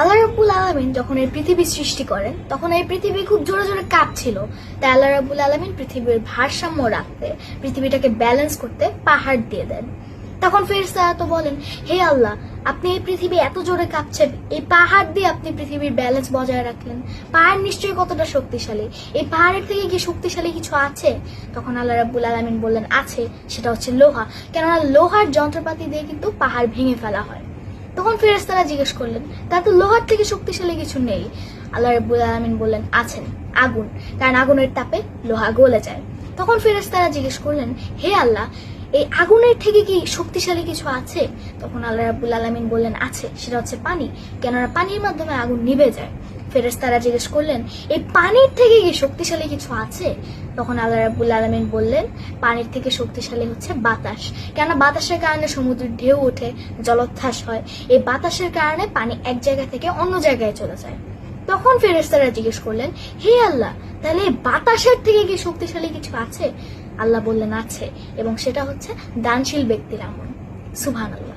আল্লাহ রাব্বুল আলামিন যখন এই পৃথিবী সৃষ্টি করেন তখন এই পৃথিবী খুব জোরে জোরে কাঁপছিল। তাই আল্লাহ রাব্বুল আলামিন পৃথিবীর ভারসাম্য রাখতে, পৃথিবীটাকে ব্যালেন্স করতে পাহাড় দিয়ে দেন। তখন ফেরেশতারা তো বলেন, হে আল্লাহ, আপনি এই পৃথিবী এত জোরে কাঁপছে, এই পাহাড় দিয়ে আপনি পৃথিবীর ব্যালেন্স বজায় রাখলেন। পাহাড় নিশ্চয়ই কতটা শক্তিশালী, এই পাহাড়ের থেকে কি শক্তিশালী কিছু আছে? তখন আল্লাহ রাব্বুল আলামিন বললেন, আছে, সেটা হচ্ছে লোহা। কেননা লোহার যন্ত্রপাতি দিয়ে কিন্তু পাহাড় ভেঙে ফেলা হয়। তখন ফেরেশতারা জিজ্ঞেস করলেন, তা তো লোহার থেকে শক্তিশালী কিছু নেই। আল্লাহ রাব্বুল আলামিন বললেন, আছেন, আগুন, কারণ আগুনের তাপে লোহা গলে যায়। তখন ফেরেশতারা জিজ্ঞেস করলেন, হে আল্লাহ, এই আগুনের থেকে কি শক্তিশালী কিছু আছে? তখন আল্লাহ রাব্বুল আলামিন বললেন, আছে, সেটা হচ্ছে পানি, কেননা পানির মাধ্যমে আগুন নিভে যায়। ফেরেশতারা জিজ্ঞেস করলেন, এই পানির থেকে কি শক্তিশালী কিছু আছে? তখন আল্লাহ রাব্বুল আলামিন বললেন, পানির থেকে শক্তিশালী হচ্ছে বাতাস, কেননা বাতাসের কারণে সমুদ্রের ঢেউ ওঠে, জলোচ্ছ্বাস হয়। এই বাতাসের কারণে পানি এক জায়গা থেকে অন্য জায়গায় চলে যায়। তখন ফেরেশতারা জিজ্ঞেস করলেন, হে আল্লাহ, তাহলে বাতাসের থেকে কি শক্তিশালী কিছু আছে? আল্লাহ বললেন, আছে, এবং সেটা হচ্ছে দানশীল ব্যক্তির আমল। সুবহানাল্লাহ।